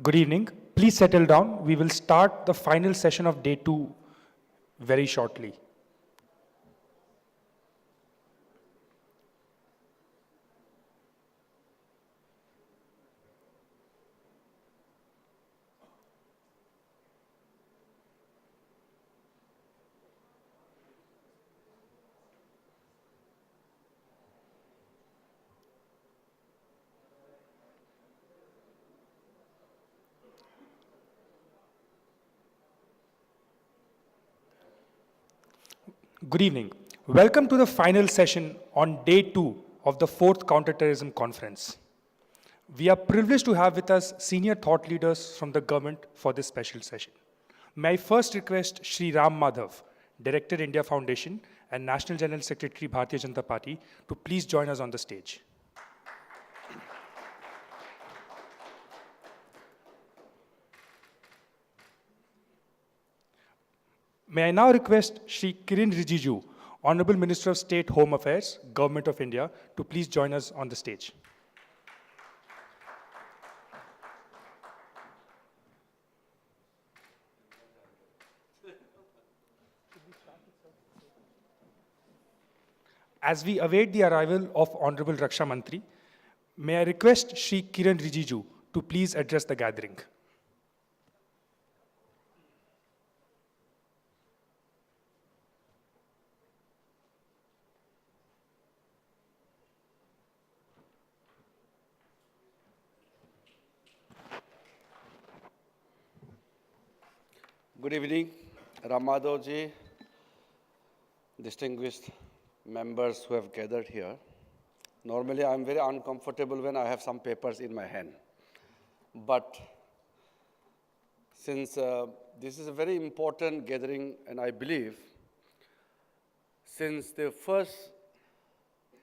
Good evening. Please settle down. We will start the final session of day 2 very shortly. Good evening. Welcome to the final session on day 2 of the 4th Counterterrorism Conference. We are privileged to have with us senior thought leaders from the government for this special session. May I first request Shri Ram Madhav, Director India Foundation and National General Secretary Bharatiya Janata Party, to please join us on the stage. May I now request Shri Kiren Rijiju, Honorable Minister of State Home Affairs, Government of India, to please join us on the stage. As we await the arrival of Honorable Raksha Mantri, may I request Shri Kiren Rijiju to please address the gathering. Good evening, Ramadhoji, distinguished members who have gathered here. Normally, I'm very uncomfortable when I have some papers in my hand. But since this is a very important gathering, and I believe since the first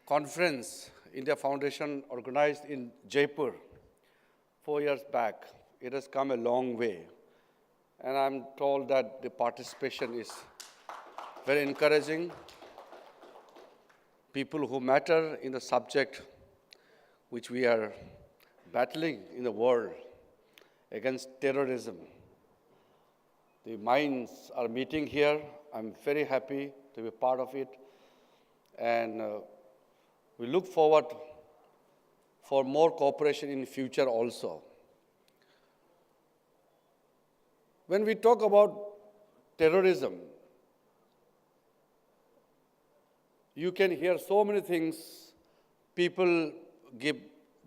conference India Foundation organized in Jaipur 4 years back, it has come a long way. And I'm told that the participation is very encouraging. People who matter in the subject which we are battling in the world against terrorism. The minds are meeting here. I'm very happy to be part of it. And we look forward for more cooperation in the future also. When we talk about terrorism, you can hear so many things. People give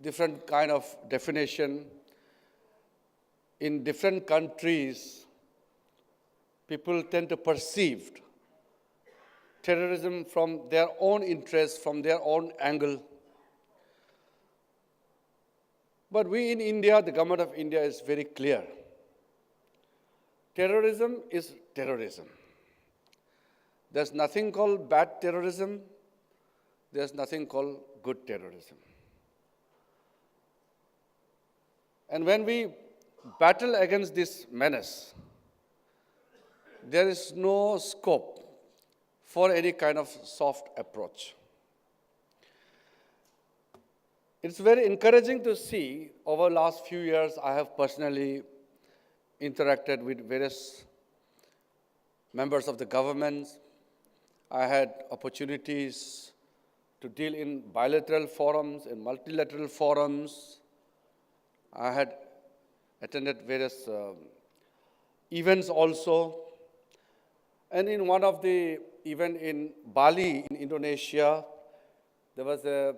different kind of definition. In different countries, people tend to perceive terrorism from their own interest, from their own angle. But we in India, the government of India is very clear. Terrorism is terrorism. There's nothing called bad terrorism. There's nothing called good terrorism. And when we battle against this menace, there is no scope for any kind of soft approach. It's very encouraging to see over the last few years, I have personally interacted with various members of the government. I had opportunities to deal in bilateral forums, in multilateral forums. I had attended various events also. And in one of the events in Bali, in Indonesia, there was a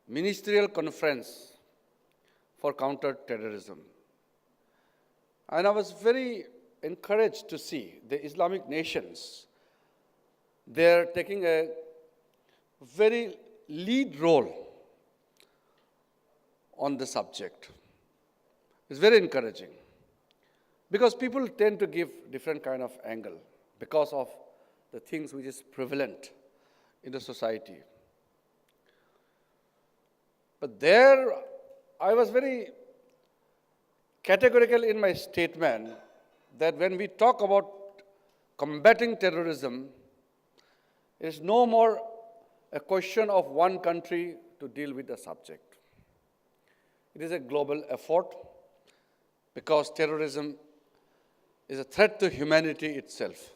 ministerial conference for counter-terrorism. And I was very encouraged to see the Islamic nations. They're taking a very lead role on the subject. It's very encouraging because people tend to give different kind of angle because of the things which is prevalent in the society. But there, I was very categorical in my statement that when we talk about combating terrorism, it is no more a question of one country to deal with the subject. It is a global effort because terrorism is a threat to humanity itself.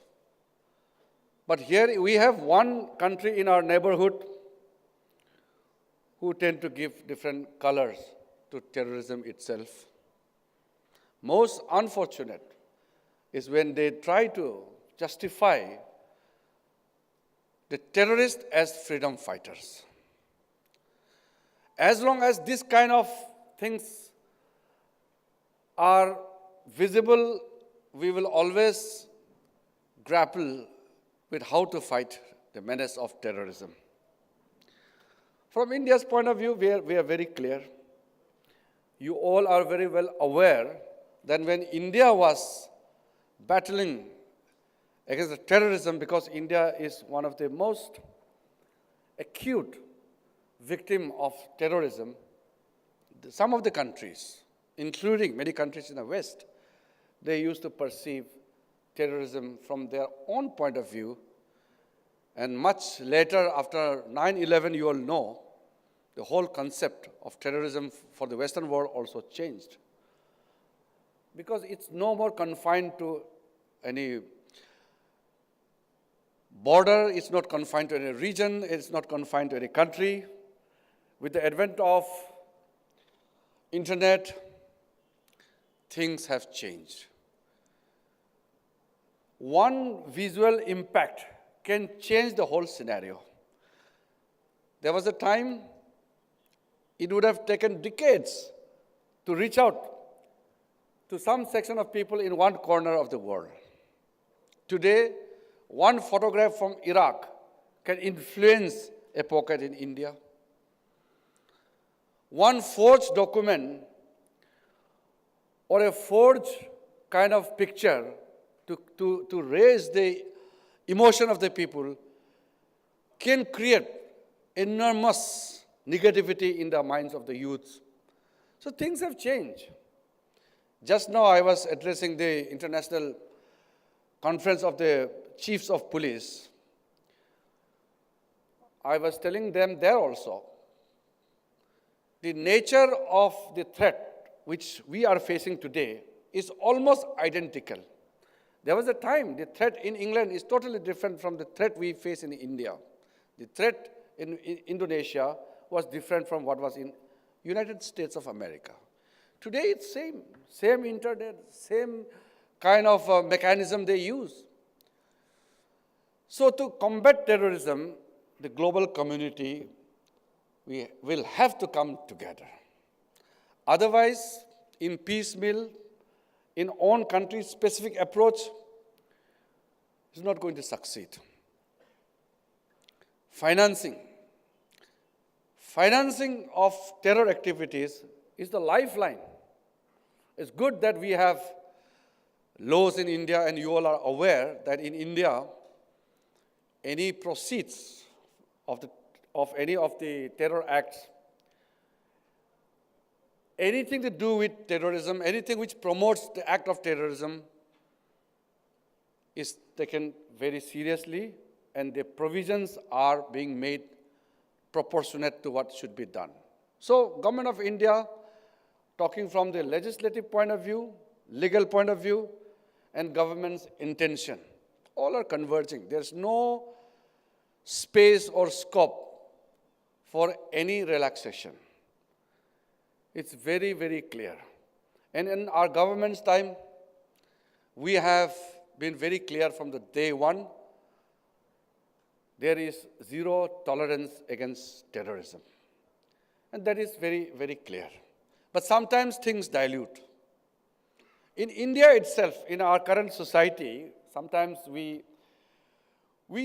But here we have one country in our neighborhood who tend to give different colors to terrorism itself. Most unfortunate is when they try to justify the terrorists as freedom fighters. As long as this kind of things are visible, we will always grapple with how to fight the menace of terrorism. From India's point of view, we are very clear. You all are very well aware that when India was battling against the terrorism, because India is one of the most acute victim of terrorism, some of the countries, including many countries in the West, they used to perceive terrorism from their own point of view. And much later, after 9/11, you all know, the whole concept of terrorism for the Western world also changed. Because it's no more confined to any border, it's not confined to any region, it's not confined to any country. With the advent of internet, things have changed. One visual impact can change the whole scenario. There was a time it would have taken decades to reach out to some section of people in one corner of the world. Today, one photograph from Iraq can influence a pocket in India. One forged document or a forged kind of picture to raise the emotion of the people can create enormous negativity in the minds of the youths. So things have changed. Just now I was addressing the International Conference of the Chiefs of Police. I was telling them there also, the nature of the threat which we are facing today is almost identical. There was a time the threat in England is totally different from the threat we face in India. The threat in Indonesia was different from what was in United States of America. Today it's same internet, same kind of mechanism they use. So to combat terrorism, the global community, we will have to come together. Otherwise, in piecemeal, in own country-specific approach, is not going to succeed. Financing of terror activities is the lifeline. It's good that we have laws in India, and you all are aware that in India, any proceeds of any of the terror acts, anything to do with terrorism, anything which promotes the act of terrorism is taken very seriously, and the provisions are being made proportionate to what should be done. So, Government of India, talking from the legislative point of view, legal point of view, and government's intention, all are converging. There's no space or scope for any relaxation. It's very, very clear. And in our government's time, we have been very clear from the day one, there is zero tolerance against terrorism. And that is very, very clear. But sometimes things dilute. In India itself, in our current society, sometimes we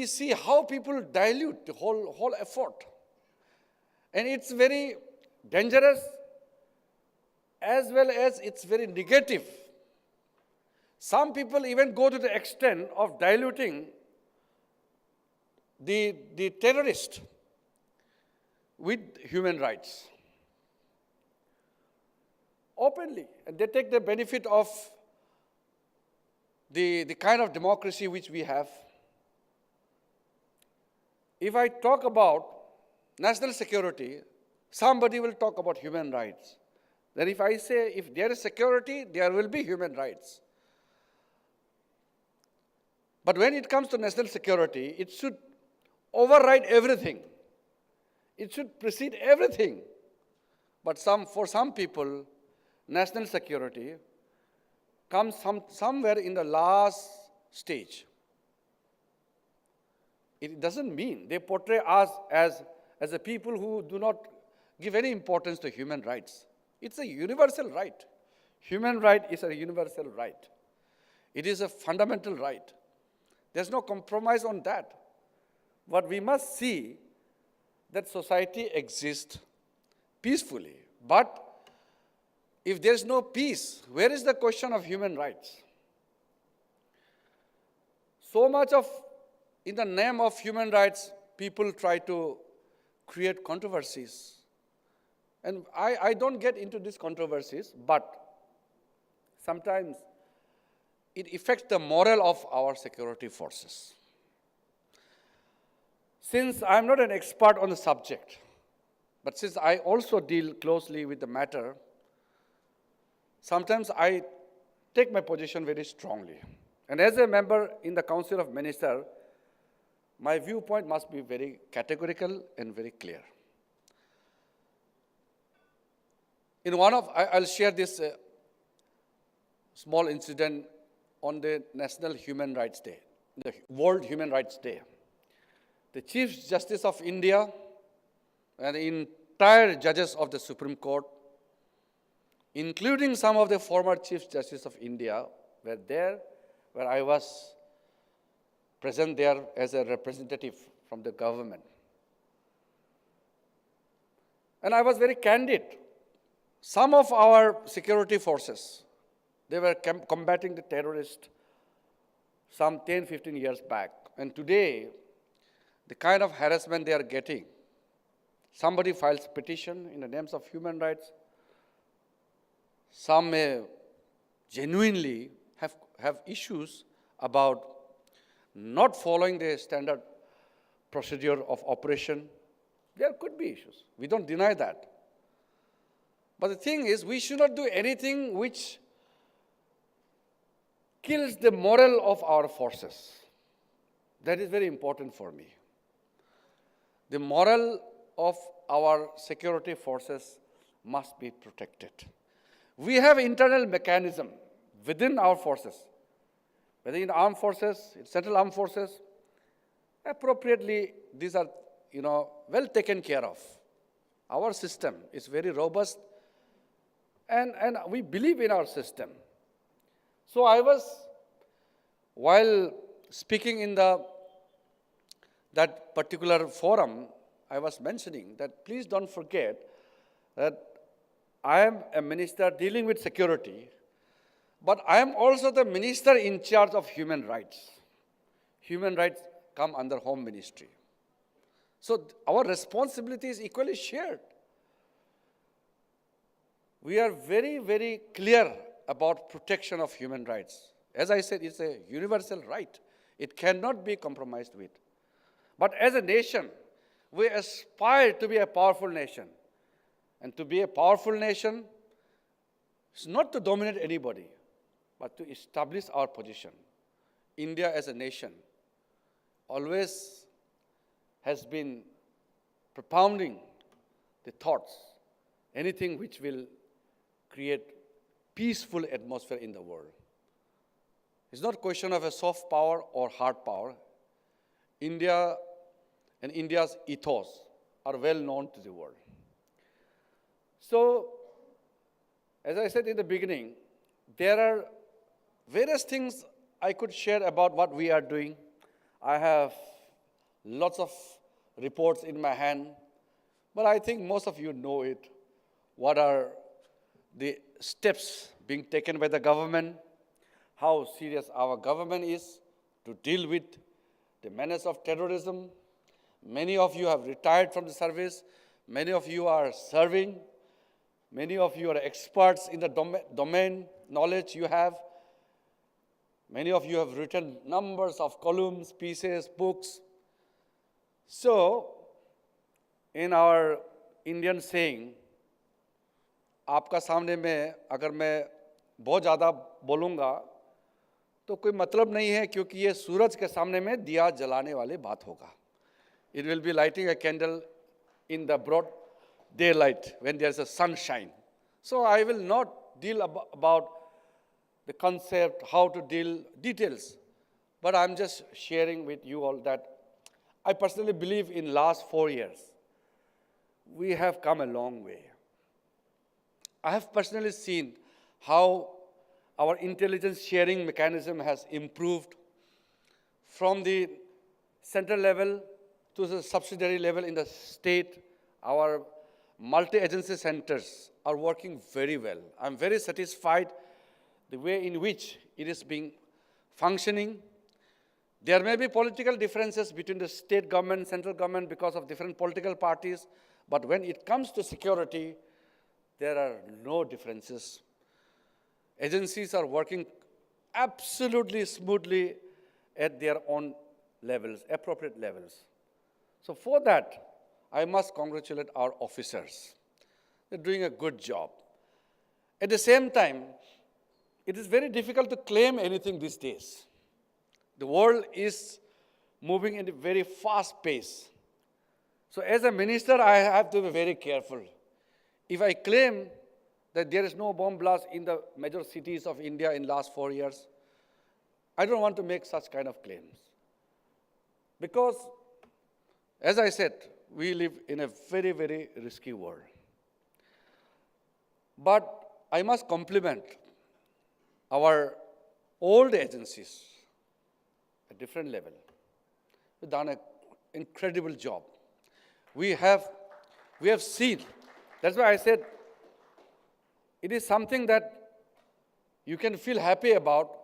see how people dilute the whole effort. And it's very dangerous as well as it's very negative. Some people even go to the extent of diluting the terrorist with human rights openly, and they take the benefit of the kind of democracy which we have. If I talk about national security, somebody will talk about human rights. Then if I say, if there is security, there will be human rights. But when it comes to national security, it should override everything. It should precede everything. But for some people, national security comes somewhere in the last stage. It doesn't mean they portray us as a people who do not give any importance to human rights. It's a universal right. Human right is a universal right. It is a fundamental right. There's no compromise on that. But we must see that society exists peacefully. But if there's no peace, where is the question of human rights? So much of, in the name of human rights, people try to create controversies. And I don't get into these controversies, but sometimes it affects the morale of our security forces. Since I'm not an expert on the subject, but since I also deal closely with the matter, sometimes I take my position very strongly. And as a member in the Council of Ministers, my viewpoint must be very categorical and very clear. I'll share this small incident on the National Human Rights Day, the World Human Rights Day. The Chief Justice of India and the entire judges of the Supreme Court, including some of the former Chief Justice of India, were there, where I was present there as a representative from the government. And I was very candid. Some of our security forces, they were combating the terrorists some 10, 15 years back. And today, the kind of harassment they are getting, somebody files petition in the names of human rights, some may genuinely have issues about not following the standard procedure of operation. There could be issues. We don't deny that. But the thing is, we should not do anything which kills the morale of our forces. That is very important for me. The morale of our security forces must be protected. We have internal mechanism within our forces, whether in armed forces, in central armed forces, appropriately, these are, well taken care of. Our system is very robust, and we believe in our system. So while speaking in that particular forum, I was mentioning that please don't forget that I am a minister dealing with security, but I am also the minister in charge of human rights. Human rights come under Home Ministry. So our responsibility is equally shared. We are very, very clear about protection of human rights. As I said, it's a universal right. It cannot be compromised with. But as a nation, we aspire to be a powerful nation. And to be a powerful nation is not to dominate anybody, but to establish our position. India as a nation always has been propounding the thoughts, anything which will create peaceful atmosphere in the world. It's not a question of a soft power or hard power. India and India's ethos are well known to the world. So, as I said in the beginning, there are various things I could share about what we are doing. I have lots of reports in my hand, but I think most of you know it. What are the steps being taken by the government, how serious our government is to deal with the menace of terrorism. Many of you have retired from the service. Many of you are serving. Many of you are experts in the domain knowledge you have. Many of you have written numbers of columns, pieces, books. So, in our Indian saying, आपका सामने में अगर मैं बहुत ज़्यादा बोलूँगा तो कोई मतलब नहीं है, क्योंकि ये सूरज के सामने में दिया जलाने वाली बात होगा. It will be lighting a candle in the broad daylight when there's a sunshine. So I will not deal about the concept, how to deal details, but I'm just sharing with you all that I personally believe in last 4 years, we have come a long way. I have personally seen how our intelligence sharing mechanism has improved from the central level to the subsidiary level in the state. Our multi-agency centers are working very well. I'm very satisfied the way in which it is being functioning. There may be political differences between the state government, central government because of different political parties, but when it comes to security, there are no differences. Agencies are working absolutely smoothly at their own levels, appropriate levels. So for that, I must congratulate our officers. They're doing a good job. At the same time, it is very difficult to claim anything these days. The world is moving at a very fast pace. So as a minister, I have to be very careful. If I claim that there is no bomb blast in the major cities of India in last 4 years, I don't want to make such kind of claims. Because, as I said, we live in a very, very risky world. But I must compliment our old agencies at different level. We've done an incredible job. We have seen, that's why I said, it is something that you can feel happy about,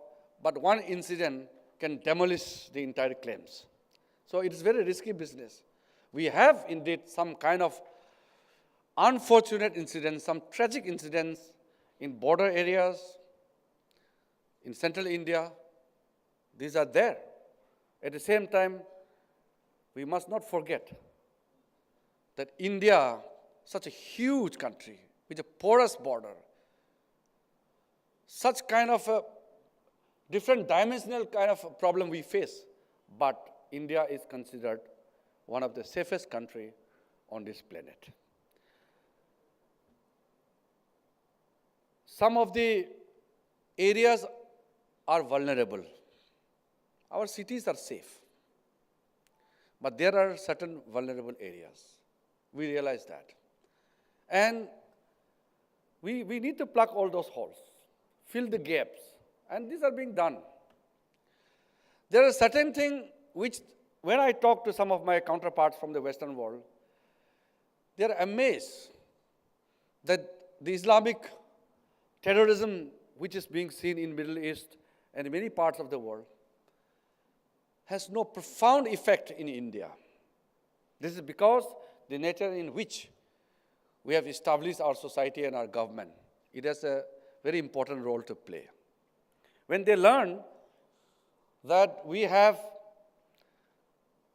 but one incident can demolish the entire claims. So it is very risky business. We have indeed some kind of unfortunate incidents, some tragic incidents in border areas, in central India. These are there. At the same time, we must not forget that India, such a huge country with a porous border, such kind of a different dimensional kind of a problem we face, but India is considered one of the safest country on this planet. Some of the areas are vulnerable. Our cities are safe, but there are certain vulnerable areas. We realize that. And we need to plug all those holes, fill the gaps, and these are being done. There are certain things which, when I talk to some of my counterparts from the Western world, they are amazed that the Islamic terrorism which is being seen in Middle East and many parts of the world has no profound effect in India. This is because the nature in which we have established our society and our government, it has a very important role to play. When they learn that we have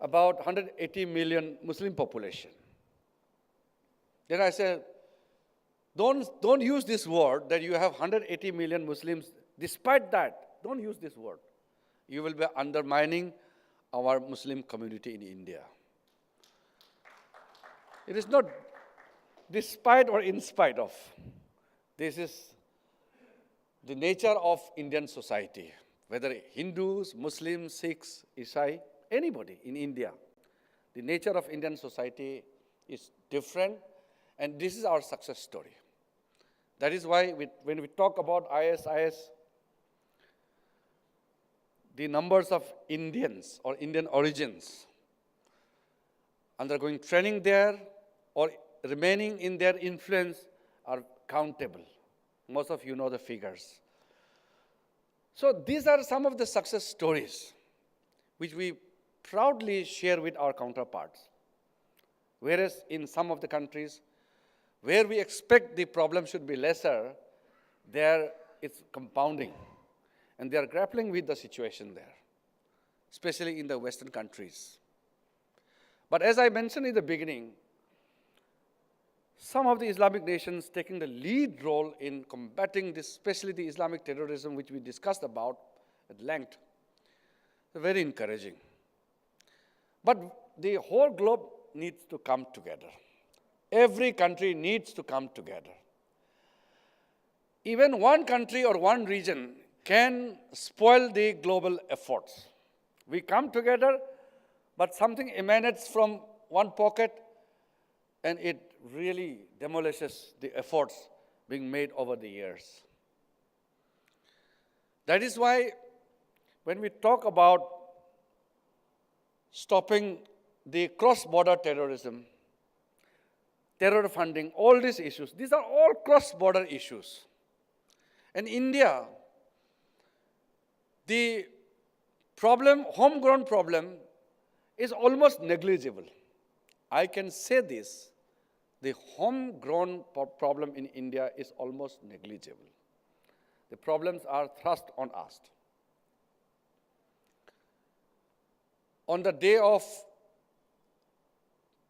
about 180 million Muslim population, then I said, don't use this word that you have 180 million Muslims. Despite that, don't use this word. You will be undermining our Muslim community in India. It is not despite or in spite of. This is the nature of Indian society, whether Hindus, Muslims, Sikhs, Isai, anybody in India. The nature of Indian society is different, and this is our success story. That is why when we talk about ISIS, the numbers of Indians or Indian origins undergoing training there or remaining in their influence are countable. Most of you know the figures. So these are some of the success stories which we proudly share with our counterparts. Whereas in some of the countries where we expect the problem should be lesser, there it's compounding. And they are grappling with the situation there, especially in the Western countries. But as I mentioned in the beginning, some of the Islamic nations taking the lead role in combating this, especially the Islamic terrorism, which we discussed about at length. Very encouraging. But the whole globe needs to come together. Every country needs to come together. Even one country or one region can spoil the global efforts. We come together, but something emanates from one pocket, and it really demolishes the efforts being made over the years. That is why when we talk about stopping the cross-border terrorism, terror funding, all these issues, these are all cross-border issues. And India, the problem, homegrown problem, is almost negligible. I can say this, the homegrown problem in India is almost negligible. The problems are thrust on us. On the day of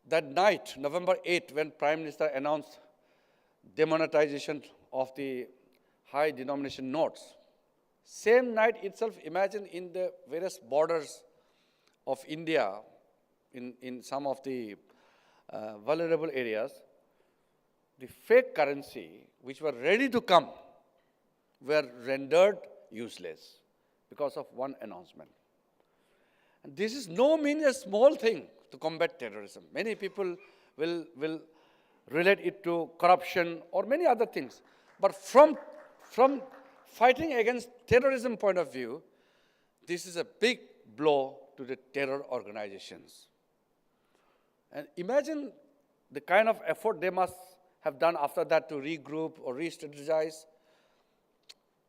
that night, November 8, when Prime Minister announced demonetization of the high denomination notes, same night itself, imagine in the various borders of India, in some of the vulnerable areas, the fake currency, which were ready to come, were rendered useless because of one announcement. And this is no mean a small thing to combat terrorism. Many people will relate it to corruption or many other things. But from fighting against terrorism point of view, this is a big blow to the terror organizations. And imagine the kind of effort they must have done after that to regroup or re-strategize,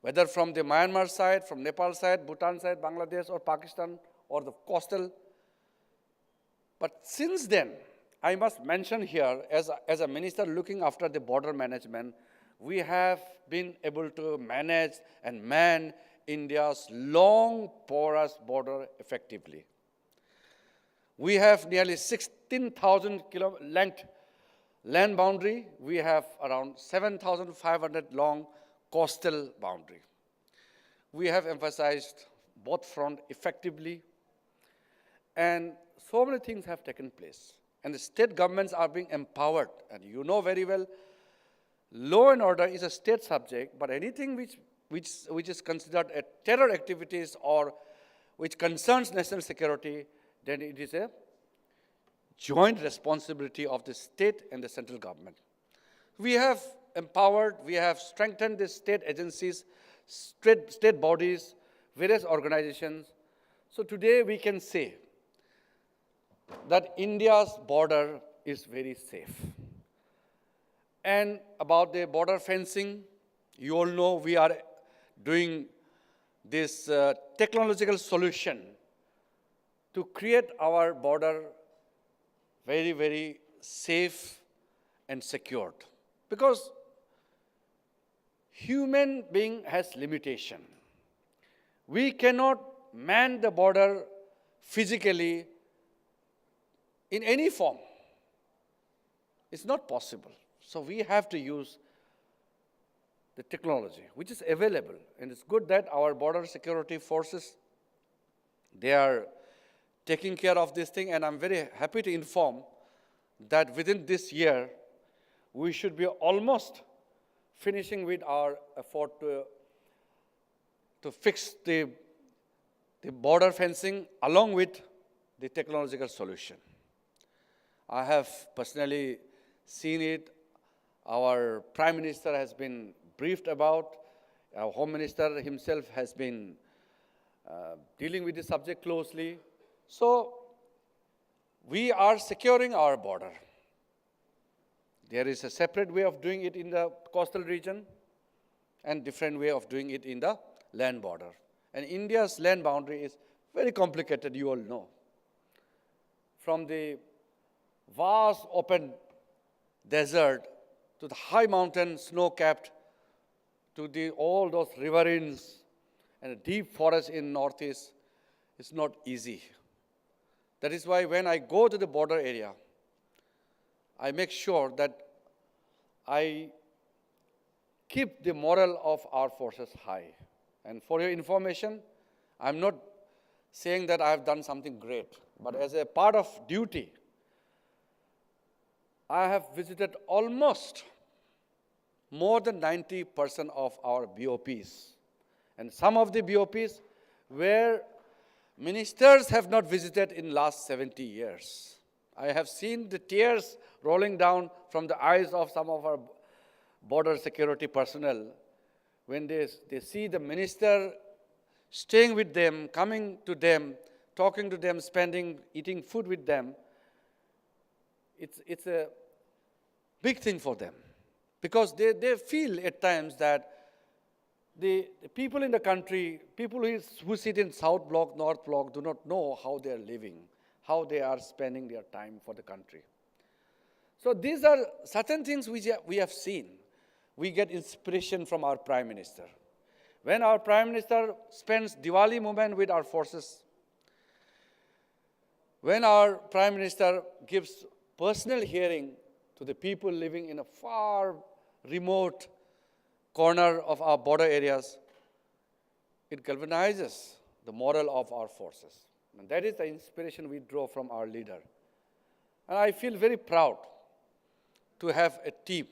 whether from the Myanmar side, from Nepal side, Bhutan side, Bangladesh or Pakistan or the coastal. But since then, I must mention here, as a minister looking after the border management, we have been able to manage and man India's long, porous border effectively. We have nearly 16,000 length land boundary. We have around 7,500 long coastal boundary. We have emphasized both front effectively, and so many things have taken place. And the state governments are being empowered. And you know very well, law and order is a state subject, but anything which is considered a terror activities or which concerns national security, then it is a joint responsibility of the state and the central government. We have empowered, we have strengthened the state agencies, state bodies, various organizations. So today we can say that India's border is very safe. And about the border fencing, you all know we are doing this technological solution to create our border very, very safe and secured. Because human being has limitation. We cannot man the border physically in any form. It's not possible. So we have to use the technology, which is available. And it's good that our border security forces, they are taking care of this thing. And I'm very happy to inform that within this year, we should be almost finishing with our effort to fix the border fencing along with the technological solution. I have personally seen it. Our Prime Minister has been briefed about. Our Home Minister himself has been dealing with the subject closely. So we are securing our border. There is a separate way of doing it in the coastal region and different way of doing it in the land border. And India's land boundary is very complicated, you all know. From the vast open desert to the high mountain, snow-capped, to all those riverines and a deep forest in northeast, it's not easy. That is why when I go to the border area, I make sure that I keep the morale of our forces high. And for your information, I'm not saying that I have done something great, but as a part of duty, I have visited almost more than 90% of our BOPs. And some of the BOPs where ministers have not visited in last 70 years. I have seen the tears rolling down from the eyes of some of our border security personnel when they see the minister staying with them, coming to them, talking to them, eating food with them. It's a big thing for them because they feel at times that the people in the country, people who sit in South Block, North Block, do not know how they are living, how they are spending their time for the country. So these are certain things which we have seen. We get inspiration from our Prime Minister. When our Prime Minister spends Diwali moment with our forces, when our Prime Minister gives personal hearing to the people living in a far remote corner of our border areas, it galvanizes the morale of our forces. And that is the inspiration we draw from our leader. And I feel very proud to have a team.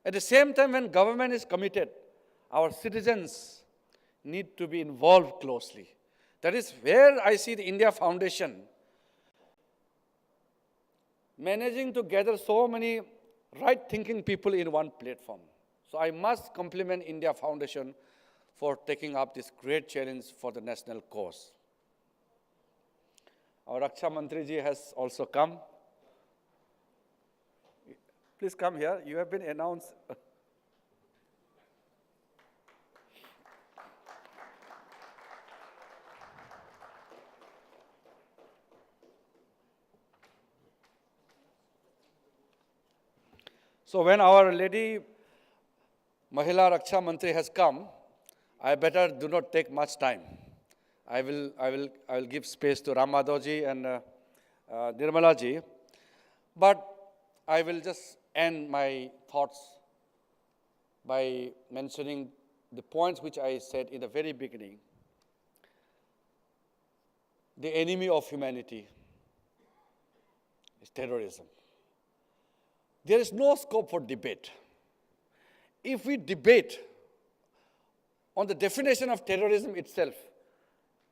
At the same time, when government is committed, our citizens need to be involved closely. That is where I see the India Foundation managing to gather so many right-thinking people in one platform. So I must compliment India Foundation for taking up this great challenge for the national cause. Our Raksha Mantri ji has also come. Please come here. You have been announced. So when our lady Mahila Raksha Mantri has come, I better do not take much time. I will give space to Ram Madhav ji and Nirmala ji. But I will just end my thoughts by mentioning the points which I said in the very beginning. The enemy of humanity is terrorism. There is no scope for debate. If we debate on the definition of terrorism itself,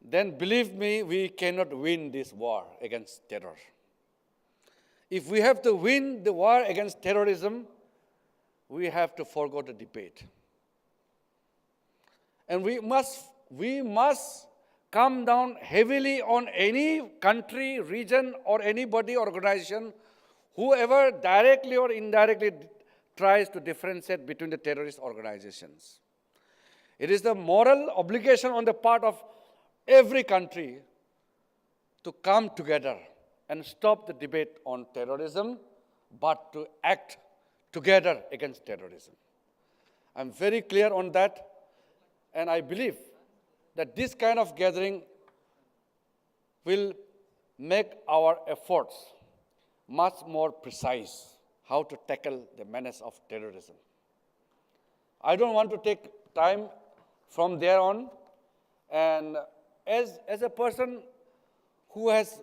then believe me, we cannot win this war against terror. If we have to win the war against terrorism, we have to forgo the debate. And we must come down heavily on any country, region, or anybody, organization, whoever directly or indirectly tries to differentiate between the terrorist organizations. It is the moral obligation on the part of every country to come together and stop the debate on terrorism, but to act together against terrorism. I'm very clear on that, and I believe that this kind of gathering will make our efforts much more precise how to tackle the menace of terrorism. I don't want to take time from there on, and as a person who has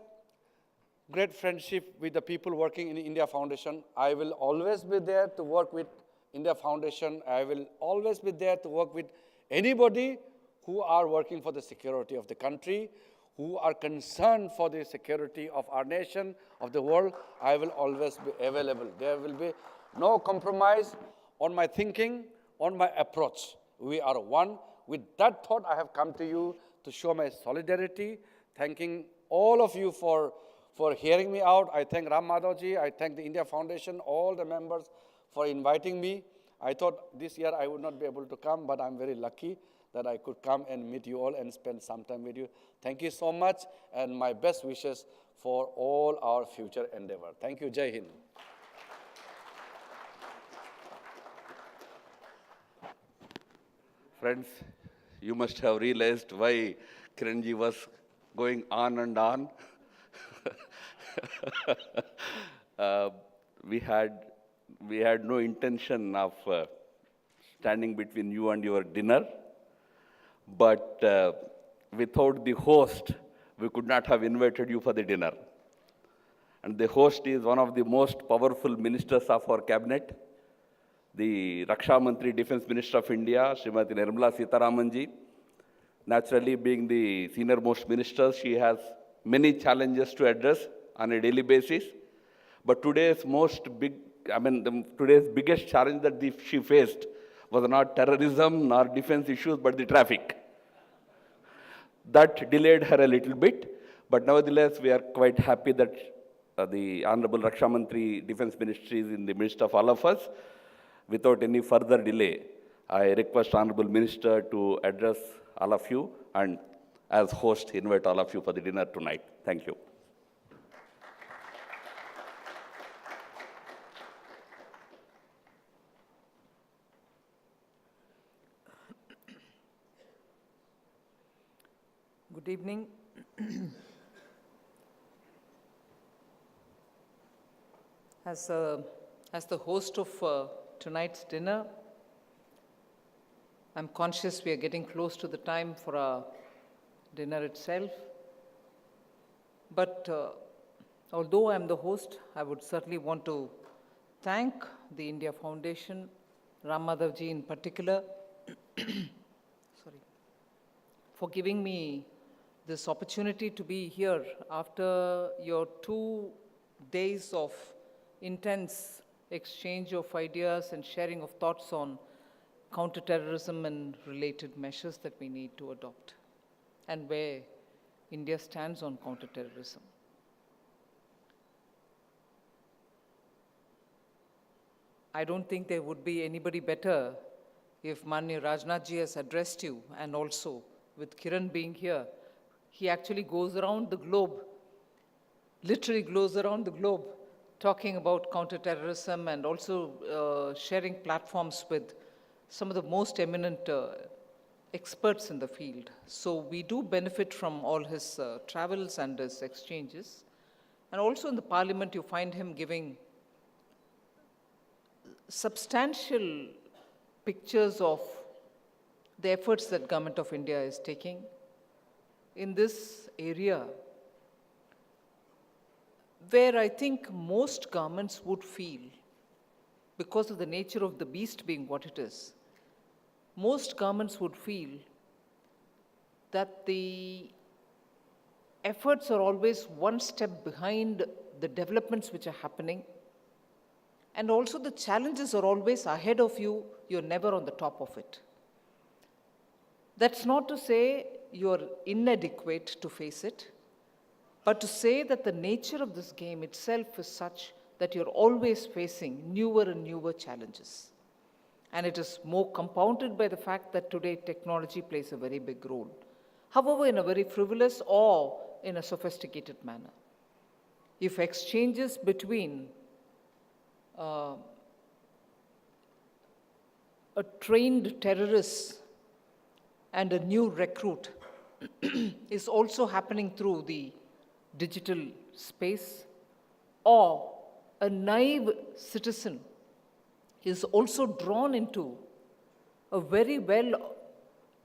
great friendship with the people working in India Foundation, I will always be there to work with India Foundation. I will always be there to work with anybody who are working for the security of the country, who are concerned for the security of our nation, of the world. I will always be available. There will be no compromise on my thinking, on my approach. We are one. With that thought, I have come to you to show my solidarity, thanking all of you for hearing me out. I thank Ram Madhav ji, I thank the India Foundation, all the members for inviting me. I thought this year I would not be able to come, but I'm very lucky that I could come and meet you all and spend some time with you. Thank you so much, and my best wishes for all our future endeavor. Thank you. Jai Hind. Friends, you must have realized why Kirenji was going on and on. We had we had no intention of standing between you and your dinner, but without the host, we could not have invited you for the dinner. And the host is one of the most powerful ministers of our cabinet, the Raksha Mantri, Defense Minister of India, Srimati Nirmala Sitharaman ji. Naturally, being the senior most minister, she has many challenges to address on a daily basis. But today's biggest challenge that she faced was not terrorism nor defense issues, but the traffic. That delayed her a little bit, but nevertheless, we are quite happy that the Honorable Raksha Mantri, Defense Ministry is in the midst of all of us. Without any further delay, I request Honorable Minister to address all of you and as host, invite all of you for the dinner tonight. Thank you. Good evening. As the host of tonight's dinner, I'm conscious we are getting close to the time for our dinner itself. But although I'm the host, I would certainly want to thank the India Foundation, Ram Madhavji in particular, for giving me this opportunity to be here after your 2 days of intense exchange of ideas and sharing of thoughts on counterterrorism and related measures that we need to adopt and where India stands on counterterrorism. I don't think there would be anybody better if Manya Rajnath ji has addressed you, and also with Kiren being here, he actually goes around the globe, literally goes around the globe, talking about counterterrorism and also sharing platforms with some of the most eminent experts in the field. So we do benefit from all his travels and his exchanges. And also in the parliament, you find him giving substantial pictures of the efforts that Government of India is taking in this area, where I think most governments would feel, because of the nature of the beast being what it is, most governments would feel that the efforts are always one step behind the developments which are happening, and also the challenges are always ahead of you, you're never on the top of it. That's not to say you're inadequate to face it, but to say that the nature of this game itself is such that you're always facing newer and newer challenges. And it is more compounded by the fact that today technology plays a very big role. However, in a very frivolous or in a sophisticated manner. If exchanges between a trained terrorist and a new recruit is also happening through the digital space, or a naive citizen is also drawn into a very well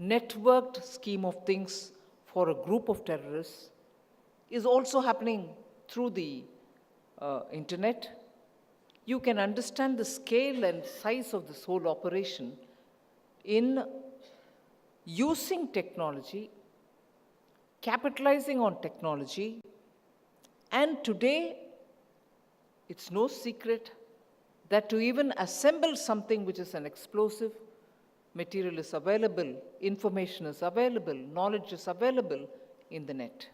networked scheme of things for a group of terrorists, is also happening through the internet. You can understand the scale and size of this whole operation in using technology, capitalizing on technology, and today, it's no secret that to even assemble something which is an explosive, material is available, information is available, knowledge is available in the net.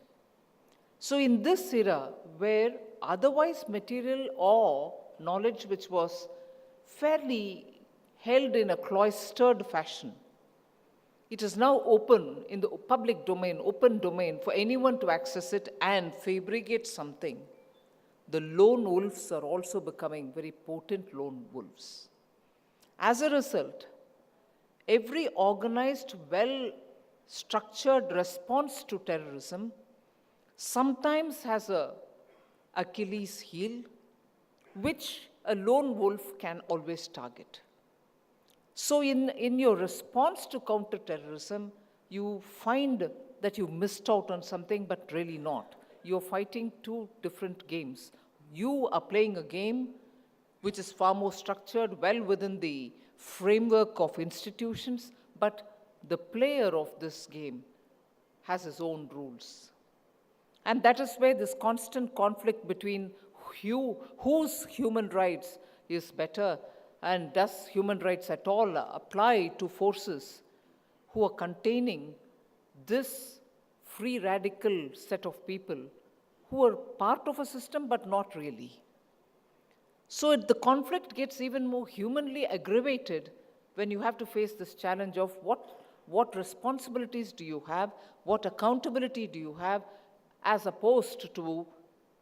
So in this era, where otherwise material or knowledge which was fairly held in a cloistered fashion, it is now open in the public domain, open domain for anyone to access it and fabricate something. The lone wolves are also becoming very potent lone wolves. As a result, every organized, well-structured response to terrorism sometimes has a Achilles heel, which a lone wolf can always target. So in your response to counterterrorism, you find that you missed out on something, but really not. You're fighting two different games. You are playing a game which is far more structured, well within the framework of institutions, but the player of this game has his own rules. And that is where this constant conflict between whose human rights is better, and does human rights at all apply to forces who are containing this free radical set of people who are part of a system but not really. So the conflict gets even more humanly aggravated when you have to face this challenge of what responsibilities do you have, what accountability do you have, as opposed to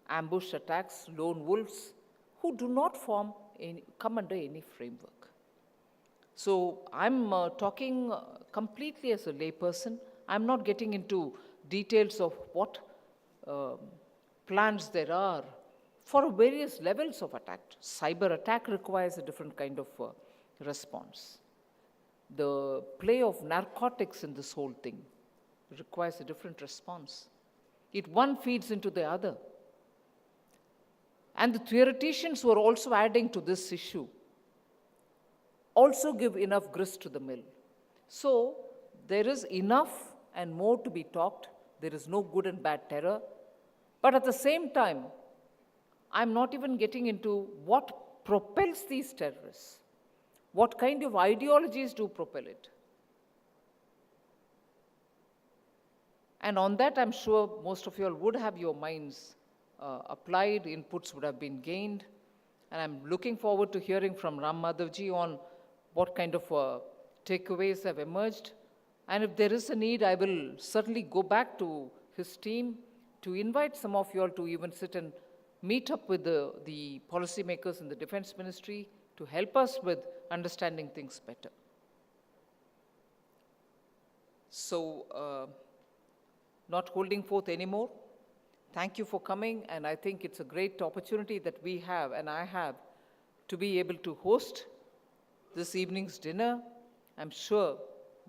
ambush attacks, lone wolves, who do not come under any framework. So I'm talking completely as a layperson. I'm not getting into details of what plans there are for various levels of attack. Cyber attack requires a different kind of response. The play of narcotics in this whole thing requires a different response. One feeds into the other. And the theoreticians who are also adding to this issue also give enough grist to the mill. So there is enough and more to be talked. There is no good and bad terror. But at the same time, I'm not even getting into what propels these terrorists. What kind of ideologies do propel it? And on that, I'm sure most of you all would have your minds applied, inputs would have been gained. And I'm looking forward to hearing from Ram Madhavji on what kind of takeaways have emerged. And if there is a need, I will certainly go back to his team to invite some of you all to even sit and meet up with the policymakers in the Defense Ministry to help us with understanding things better. So, not holding forth anymore. Thank you for coming, and I think it's a great opportunity that we have, and I have, to be able to host this evening's dinner. I'm sure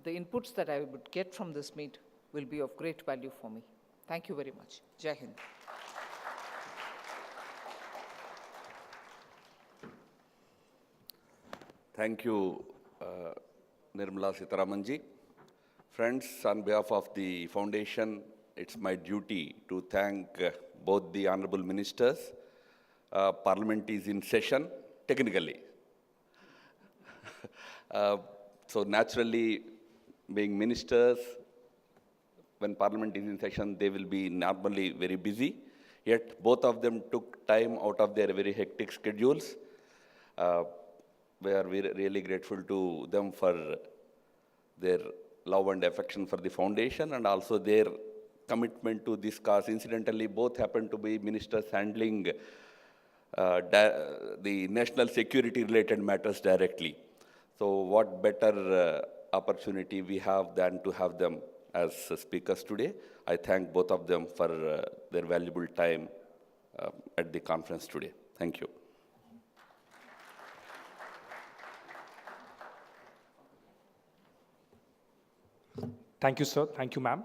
the inputs that I would get from this meet will be of great value for me. Thank you very much. Jai Hind. Thank you, Nirmala Sitharaman ji. Friends, on behalf of the foundation, it's my duty to thank both the honorable ministers. Parliament is in session, technically. So naturally, being ministers, when Parliament is in session, they will be normally very busy. Yet both of them took time out of their very hectic schedules. We are really grateful to them for their love and affection for the foundation and also their commitment to this cause. Incidentally, both happen to be ministers handling the national security related matters directly. So what better opportunity we have than to have them as speakers today. I thank both of them for their valuable time at the conference today. Thank you. Thank you, sir. Thank you, ma'am.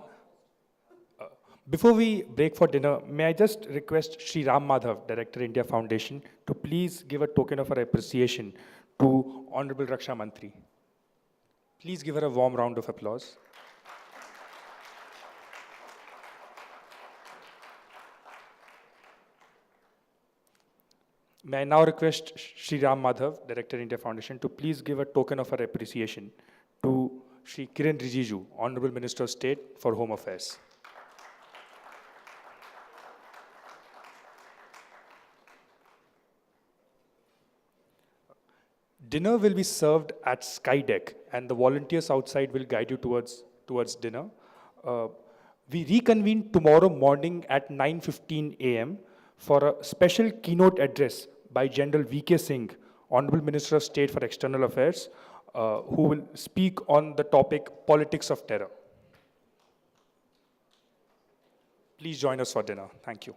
Before we break for dinner, may I just request Shri Ram Madhav, Director, India Foundation, to please give a token of our appreciation to Honorable Raksha Mantri. Please give her a warm round of applause. May I now request Shri Ram Madhav, Director, India Foundation, to please give a token of our appreciation to Shri Kiren Rijiju, Honorable Minister of State for Home Affairs. Dinner will be served at Sky Deck, and the volunteers outside will guide you towards dinner. We reconvene tomorrow morning at 9:15 a.m. for a special keynote address by General V.K. Singh, Honorable Minister of State for External Affairs, who will speak on the topic Politics of Terror. Please join us for dinner. Thank you.